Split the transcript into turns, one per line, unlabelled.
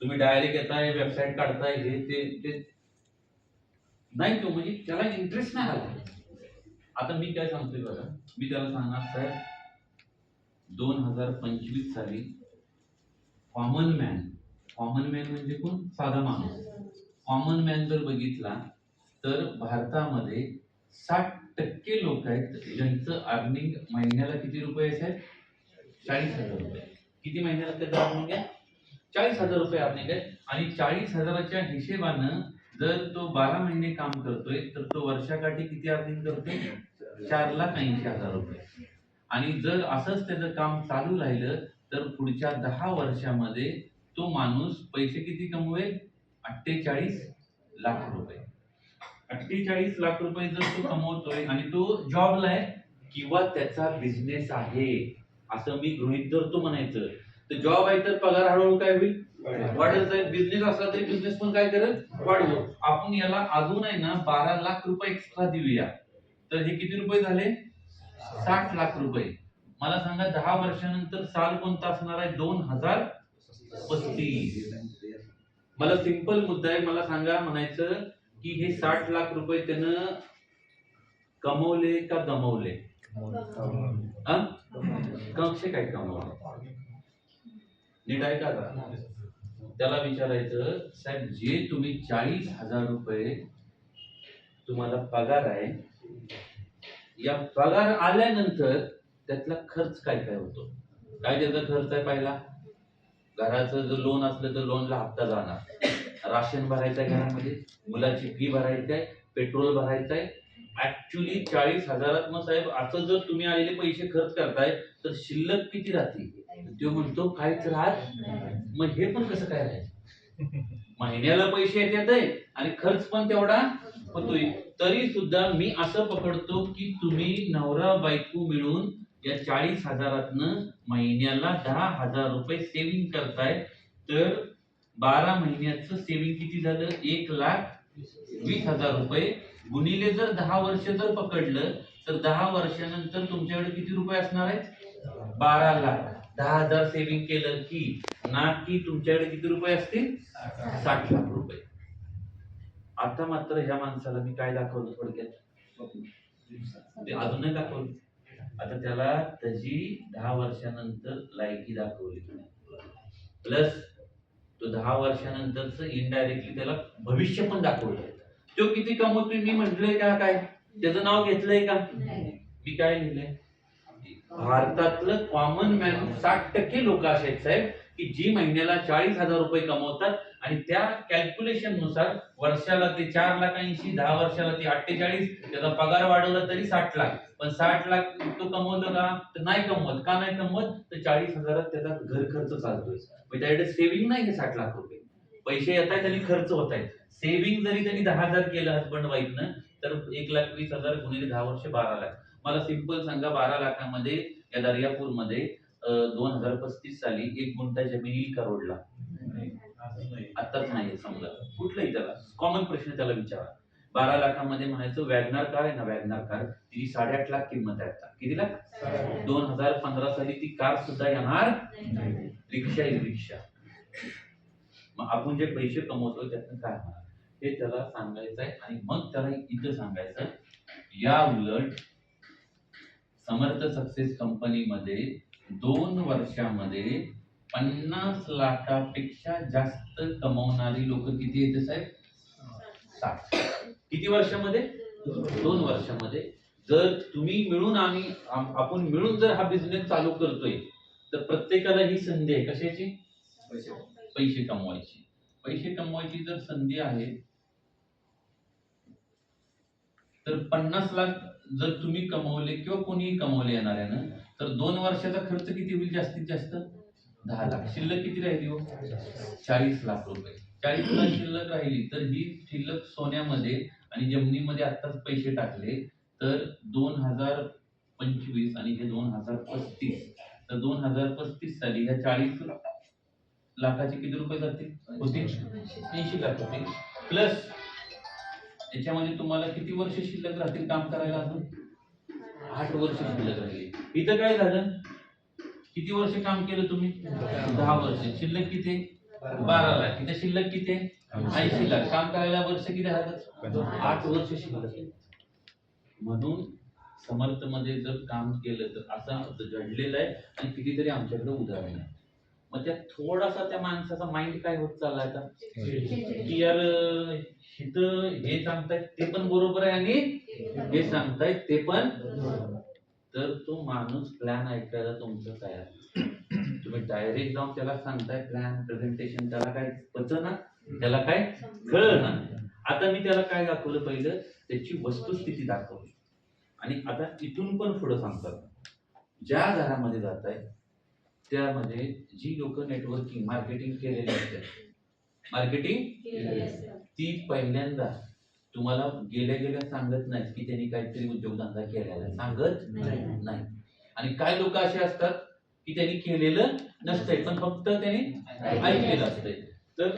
तुम्ही डायरेक्ट येताय वेबसाईट काढताय हे ते नाही, तो म्हणजे त्याला इंटरेस्ट नाही आला. आता मी काय सांगतोय बघा, मी त्याला सांगणार साहेब 2025 साली कॉमन मॅन म्हणजे कोण? साधा माणूस. कॉमन मॅन जर बघितला तर भारतामध्ये 60% लोक आहेत ज्यांचं अर्निंग महिन्याला किती रुपये आहेत? 40,000 रुपये. किती महिन्याला त्याचं अर्निंग आहे? 40,000 रुपये अर्निंग आहे. आणि 40,000च्या हिशेबानं जर तो 12 महिने काम करतोय तर तो वर्षाकाठी किती अर्निंग करतोय? 4,80,000 रुपये. आणि जर असंच त्याचं काम चालू राहिलं तर पुढच्या 10 वर्षामध्ये तो माणूस पैसे किती कमवेल? 48 लाख रुपये. 48 लाख रुपये जर तो कमवतोय आणि तो जॉबला आहे किंवा त्याचा बिझनेस आहे असं मी गृहीत धरतो म्हणायचं, तर जॉब आहे तर पगार हळूहळू काय होईल? वाढत जाईल. बिझनेस असला तरी बिझनेस पण काय करेल? वाढवू. आपण याला अजून आहे ना 12 लाख रुपये एक्स्ट्रा देऊया, तर हे किती रुपये झाले? 60 लाख रुपये. मला सांगा 10 वर्षानंतर साल कोणता असणार आहे? 2035. मला सिंपल मुद्दा आहे, मला सांगा म्हणायचं की हे 60 लाख रुपये त्यानं कमवले का गमवले? कसे काय कमवले? नीट आहे का? त्याला विचारायचं साहेब जे तुम्ही 40,000 रुपये तुम्हाला पगार आहे, या पगार आल्यानंतर त्यातला खर्च काय काय होतो? काय त्याचा खर्च आहे? पहिला घराचं जर लोन असलं तर लोनला हप्ता जाणार, राशन भरायचं आहे घरामध्ये, मुलाची फी भरायची आहे, पेट्रोल भरायचं आहे. ऍक्च्युली 40,000 मग साहेब असं जर तुम्ही आलेले पैसे खर्च करताय तर शिल्लक किती राहतील? तो म्हणतो काहीच राहत. मग हे पण कसं काय राहायचं? महिन्याला पैसे येतात आणि खर्च पण तेवढा होतोय. तरी सुद्धा मी असं पकडतो की तुम्ही नवरा बायको मिळून या 40,000तनं महिन्याला 10,000 रुपये सेव्हिंग करताय, तर 12 महिन्याचं सेव्हिंग किती झालं? 1,20,000 रुपये. गुणिले जर 10 वर्ष जर पकडलं तर 10 वर्षानंतर तुमच्याकडे किती रुपये असणार आहेत? 12 लाख. 10,000 सेव्हिंग केलं की ना की तुमच्याकडे किती रुपये असतील? 60 लाख रुपये. आता मात्र ह्या माणसाला मी काय दाखवलं थोडक्यात? ते अजूनही दाखवलं. आता त्याला त्याची 10 वर्षानंतर लायकी दाखवली, प्लस तो 10 वर्षानंतरच इनडायरेक्टली त्याला भविष्य पण दाखवलं. तो किती कमवतोय मी म्हटलंय का? काय त्याचं नाव घेतलंय का? मी काय लिहिलंय? भारतातलं कॉमन मॅन 60% लोक असे आहेत साहेब की जी महिन्याला 40,000 रुपये कमवतात आणि त्या कॅल्क्युलेशन नुसार वर्षाला ते 4,80,000, 10 वर्षाला ते 48, त्याचा पगार वाढवला तरी 60 लाख. पण 60 लाख तो कमवतो का? तर नाही कमवत. का नाही कमवत? तर 40,000 त्याचा घर खर्च चालतोय. म्हणजे त्याकडे सेव्हिंग नाही आहे 60 लाख रुपये. पैसे येत आहेत आणि खर्च होत आहेत. सेव्हिंग जरी त्यांनी 10,000 केलं हसबंड वाईफनं तर 1,20,000 गुणिले 10 वर्ष 12 लाख. मला सिंपल सांगा 12 लाखामध्ये या दर्यापूरमध्ये 2035 साली 1 गुंठा जमीन येईल का रोडला? आताच नाहीये समजा. कुठलाही त्याला कॉमन प्रश्न त्याला विचारा. 12 लाखामध्ये म्हणायचं वॅगनार कार आहे ना, वॅगनार कार तिची 8.5 लाख किंमत आहे आता. किती लाख? 2015 साली ती कार सुद्धा येणार. रिक्षा आहे रिक्षा. मग आपण जे पैसे कमवतो त्यातनं काय होणार हे त्याला सांगायचं आहे. आणि मग त्याला इथं सांगायचं या उलट समर्थ सक्सेस कंपनीमध्ये 2 वर्षामध्ये 50 लाखापेक्षा जास्त कमवणारी लोक किती येते साहेब? 60. किती वर्षामध्ये? 2 वर्षामध्ये. जर तुम्ही मिळून आणि आपण मिळून जर हा बिझनेस चालू करतोय तर प्रत्येकाला ही संधी आहे कशाची? पैसे कमवायची. पैसे कमवायची जर संधी आहे तर 50 लाख जर तुम्ही कमवले किंवा कोणीही कमवले येणाऱ्यानं तर 2 वर्षाचा खर्च किती होईल जास्तीत जास्त? 10 लाख. शिल्लक किती राहिली हो? 40 लाख रुपये. 40 लाख शिल्लक राहिली तर ही शिल्लक सोन्यामध्ये आणि जमिनीमध्ये आत्ताच पैसे टाकले तर 2025 आणि हे 2035 तर 2035 साली ह्या 40 लाखाचे किती रुपये जातील? होतील 80 लाख होतील. प्लस याच्यामध्ये तुम्हाला किती वर्ष शिल्लक राहतील काम करायला? अजून 8 वर्ष शिल्लक राहिली. इथं काय झालं? किती वर्ष काम केलं तुम्ही? 10 वर्ष. शिल्लक किती? 12 लाख. इथे शिल्लक किती आहे? 80 लाख. काम करायला वर्ष किती राहतात? 8 वर्ष शिल्लक आहे. म्हणून समर्थ मध्ये जर काम केलं तर असं घडलेलं आहे आणि कितीतरी आमच्याकडे उदाहरण आहे. मग त्या थोडासा त्या माणसाचा माइंड काय होत चाललाय आता की यार इथं हे सांगतायत ते पण बरोबर आहे आणि हे सांगतायत ते पण, तर तो माणूस प्लॅन ऐकायला तुमचं तयार. तुम्ही डायरेक्ट जाऊन त्याला सांगताय प्लॅन प्रेझेंटेशन, त्याला काय पचना, त्याला काय कळना. आता मी त्याला काय दाखवलं, पहिलं त्याची वस्तुस्थिती दाखवली आणि आता इथून पण पुढे सांगतात. ज्या घरामध्ये जात आहे त्यामध्ये जी लोक नेटवर्किंग मार्केटिंग केलेली असते, ती पहिल्यांदा तुम्हाला गेल्या गेल्या सांगत नाही की त्यांनी काहीतरी उद्योगधंदा केलेला आहे, सांगत नाही. आणि काय लोक असे असतात की त्यांनी केलेलं नसतंय पण फक्त त्यांनी ऐकलेलं असतंय. तर